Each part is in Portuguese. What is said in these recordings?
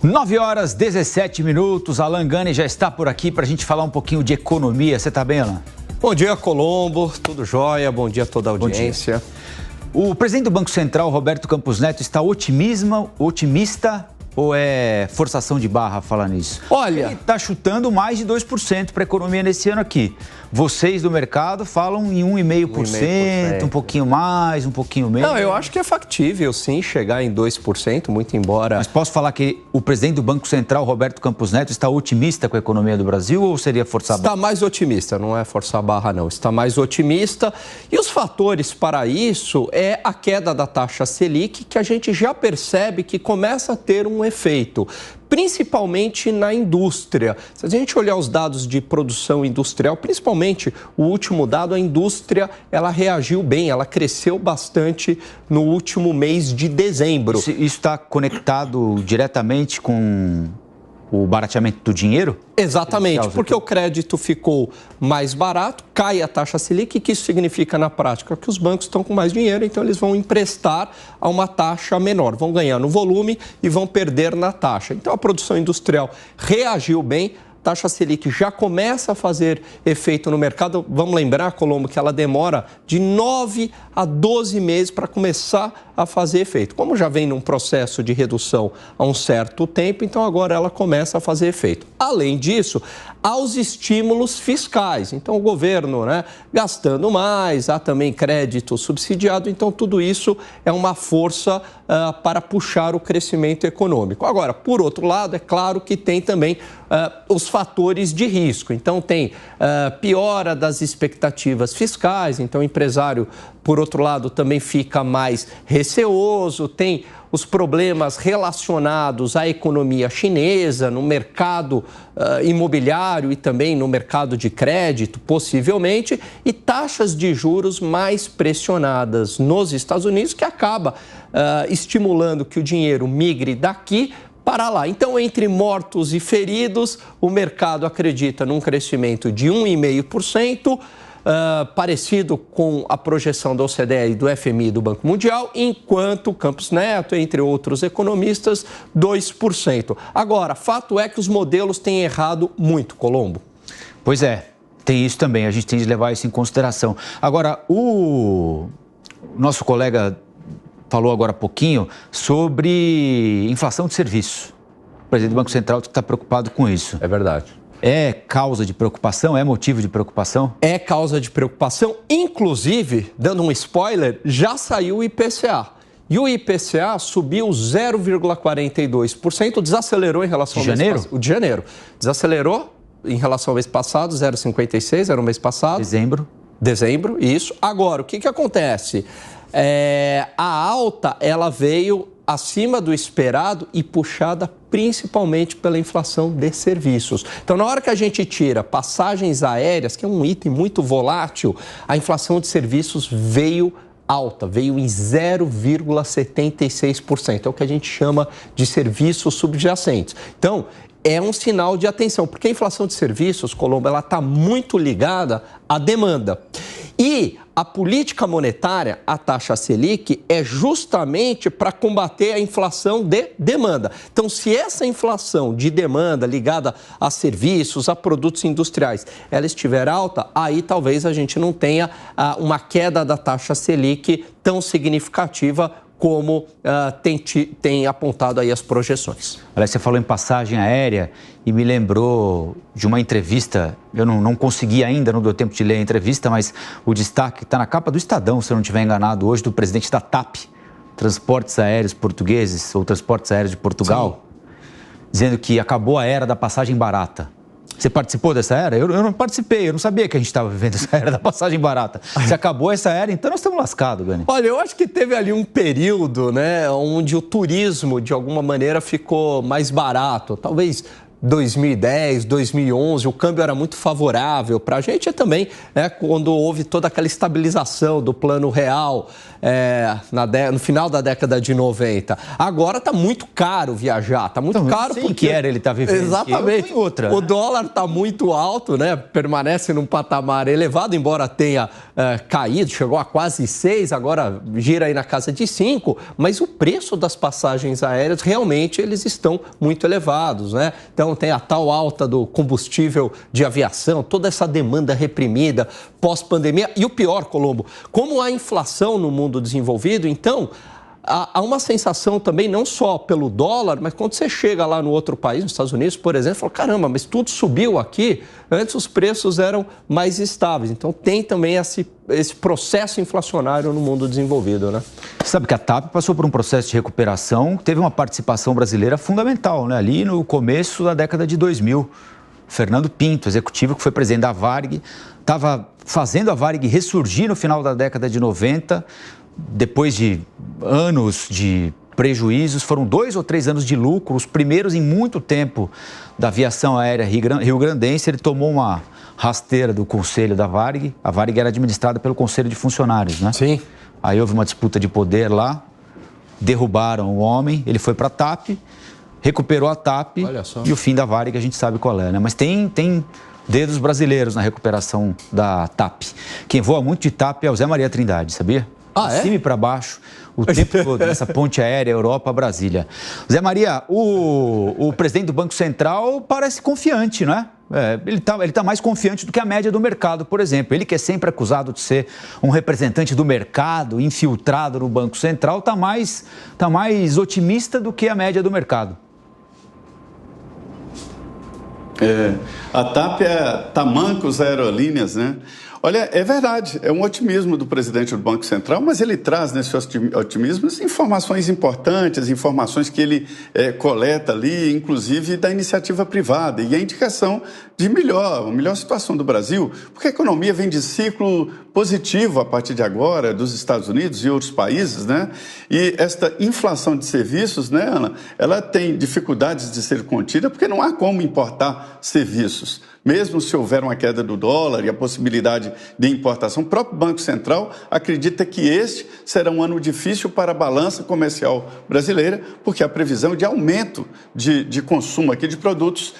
9h17. Alan Gani já está por aqui para a gente falar um pouquinho de economia. Você está bem, Alan? Bom dia, Colombo. Tudo jóia? Bom dia a toda a audiência. O presidente do Banco Central, Roberto Campos Neto, está otimista ou é forçação de barra falar nisso? Olha, ele está chutando mais de 2% para a economia nesse ano aqui. Vocês do mercado falam em 1,5%, um pouquinho mais, um pouquinho menos. Não, eu acho que é factível, sim, chegar em 2%, muito embora... Mas posso falar que o presidente do Banco Central, Roberto Campos Neto, está otimista com a economia do Brasil ou seria forçar a barra? Está mais otimista, não é forçar a barra, não. Está mais otimista. E os fatores para isso é a queda da taxa Selic, que a gente já percebe que começa a ter um efeito, principalmente na indústria. Se a gente olhar os dados de produção industrial, principalmente o último dado, a indústria, ela reagiu bem, ela cresceu bastante no último mês de dezembro. Isso está conectado diretamente com o barateamento do dinheiro? Exatamente, porque o crédito ficou mais barato, cai a taxa Selic, e que isso significa na prática? Que os bancos estão com mais dinheiro, então eles vão emprestar a uma taxa menor, vão ganhar no volume e vão perder na taxa. Então a produção industrial reagiu bem, a taxa Selic já começa a fazer efeito no mercado. Vamos lembrar, Colombo, que ela demora de 9 a 12 meses para começar a fazer efeito. Como já vem num processo de redução há um certo tempo, então agora ela começa a fazer efeito. Além disso, há os estímulos fiscais. Então o governo, gastando mais, há também crédito subsidiado. Então tudo isso é uma força para puxar o crescimento econômico. Agora, por outro lado, é claro que tem também os fatores de risco. Então tem piora das expectativas fiscais, então o empresário, por outro lado, também fica mais receoso, tem os problemas relacionados à economia chinesa, no mercado imobiliário e também no mercado de crédito, possivelmente, e taxas de juros mais pressionadas nos Estados Unidos, que acaba estimulando que o dinheiro migre daqui para lá. Então, entre mortos e feridos, o mercado acredita num crescimento de 1,5%, parecido com a projeção da OCDE e do FMI do Banco Mundial, enquanto Campos Neto, entre outros economistas, 2%. Agora, fato é que os modelos têm errado muito, Colombo. Pois é, tem isso também, a gente tem de levar isso em consideração. Agora, o nosso colega falou agora há pouquinho sobre inflação de serviço. O presidente do Banco Central está preocupado com isso. É verdade. É causa de preocupação? É motivo de preocupação? É causa de preocupação. Inclusive, dando um spoiler, já saiu o IPCA. E o IPCA subiu 0,42%, desacelerou em relação ao mês passado. O de janeiro. Desacelerou em relação ao mês passado, 0,56%, era o mês passado. Dezembro, isso. Agora, o que acontece? A alta, ela veio acima do esperado e puxada principalmente pela inflação de serviços. Então, na hora que a gente tira passagens aéreas, que é um item muito volátil, a inflação de serviços veio alta, veio em 0,76%. É o que a gente chama de serviços subjacentes. Então, é um sinal de atenção, porque a inflação de serviços, Colombo, ela está muito ligada à demanda. E a política monetária, a taxa Selic, é justamente para combater a inflação de demanda. Então, se essa inflação de demanda ligada a serviços, a produtos industriais, ela estiver alta, aí talvez a gente não tenha uma queda da taxa Selic tão significativa como tem apontado aí as projeções. Aliás, você falou em passagem aérea e me lembrou de uma entrevista, eu não consegui ainda, não deu tempo de ler a entrevista, mas o destaque está na capa do Estadão, se eu não estiver enganado, hoje, do presidente da TAP, Transportes Aéreos Portugueses, ou Transportes Aéreos de Portugal, sim, dizendo que acabou a era da passagem barata. Você participou dessa era? Eu não participei, eu não sabia que a gente estava vivendo essa era da passagem barata. Se acabou essa era, então nós estamos lascados, Gani. Olha, eu acho que teve ali um período, onde o turismo, de alguma maneira, ficou mais barato. Talvez 2010, 2011, o câmbio era muito favorável para a gente também, né, quando houve toda aquela estabilização do plano real no final da década de 90. Agora está muito caro viajar, está muito caro porque... ele está vivendo. Exatamente. Outra. O dólar está muito alto, né, permanece num patamar elevado, embora tenha caído, chegou a quase 6, agora gira aí na casa de 5, mas o preço das passagens aéreas realmente eles estão muito elevados, né? Então tem a tal alta do combustível de aviação, toda essa demanda reprimida pós-pandemia. E o pior, Colombo, como há inflação no mundo desenvolvido, então há uma sensação também, não só pelo dólar, mas quando você chega lá no outro país, nos Estados Unidos, por exemplo, fala, caramba, mas tudo subiu aqui, antes os preços eram mais estáveis. Então tem também esse processo inflacionário no mundo desenvolvido, né? Você sabe que a TAP passou por um processo de recuperação, teve uma participação brasileira fundamental, né? Ali no começo da década de 2000. Fernando Pinto, executivo que foi presidente da Varig, estava fazendo a Varig ressurgir no final da década de 90, depois de anos de prejuízos, foram 2 ou 3 anos de lucro, os primeiros em muito tempo da aviação aérea rio-grandense. Ele tomou uma rasteira do conselho da Varig. A Varig era administrada pelo conselho de funcionários, né? Sim. Aí houve uma disputa de poder lá, derrubaram o homem, ele foi para a TAP, recuperou a TAP e o fim da Varig a gente sabe qual é, né? Mas tem dedos brasileiros na recuperação da TAP. Quem voa muito de TAP é o Zé Maria Trindade, sabia? Ah, é? De cima e para baixo, o tempo todo, nessa ponte aérea Europa-Brasília. Zé Maria, o presidente do Banco Central parece confiante, não é? Ele tá mais confiante do que a média do mercado, por exemplo. Ele que é sempre acusado de ser um representante do mercado, infiltrado no Banco Central, tá mais otimista do que a média do mercado. A TAP é Tamancos Aerolíneas, né? Olha, é verdade, é um otimismo do presidente do Banco Central, mas ele traz nesse otimismo informações importantes, informações que ele coleta ali, inclusive da iniciativa privada, e a indicação de melhor situação do Brasil, porque a economia vem de ciclo positivo a partir de agora, dos Estados Unidos e outros países, né? E esta inflação de serviços, né, Ana, ela tem dificuldades de ser contida, porque não há como importar serviços. Mesmo se houver uma queda do dólar e a possibilidade de importação, o próprio Banco Central acredita que este será um ano difícil para a balança comercial brasileira, porque há previsão de aumento de consumo aqui de produtos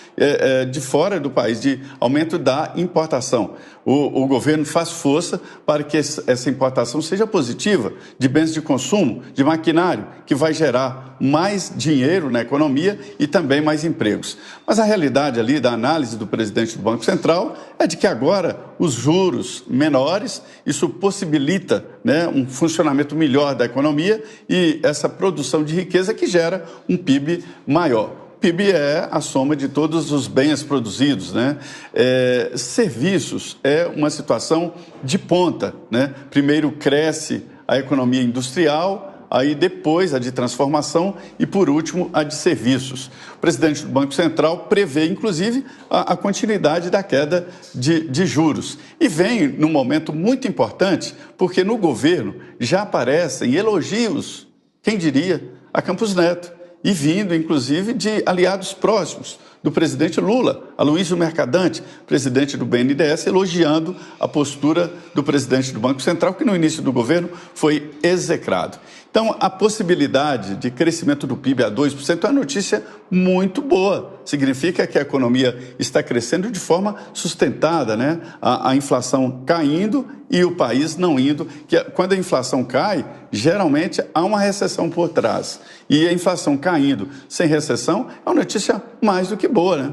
de fora do país, de aumento da importação. O governo faz força para que essa importação seja positiva, de bens de consumo, de maquinário, que vai gerar mais dinheiro na economia e também mais empregos. Mas a realidade ali da análise do presidente do Banco Central é de que agora os juros menores, isso possibilita, né, um funcionamento melhor da economia e essa produção de riqueza que gera um PIB maior. O PIB é a soma de todos os bens produzidos, né? Serviços é uma situação de ponta, né? Primeiro cresce a economia industrial, aí depois a de transformação e, por último, a de serviços. O presidente do Banco Central prevê, inclusive, a continuidade da queda de juros. E vem num momento muito importante, porque no governo já aparecem elogios, quem diria, a Campos Neto, e vindo, inclusive, de aliados próximos do presidente Lula, Aloysio Mercadante, presidente do BNDES, elogiando a postura do presidente do Banco Central, que no início do governo foi execrado. Então, a possibilidade de crescimento do PIB a 2% é uma notícia muito boa. Significa que a economia está crescendo de forma sustentada, né? A inflação caindo e o país não indo. Quando a inflação cai, geralmente há uma recessão por trás. E a inflação caindo sem recessão é uma notícia mais do que boa, né?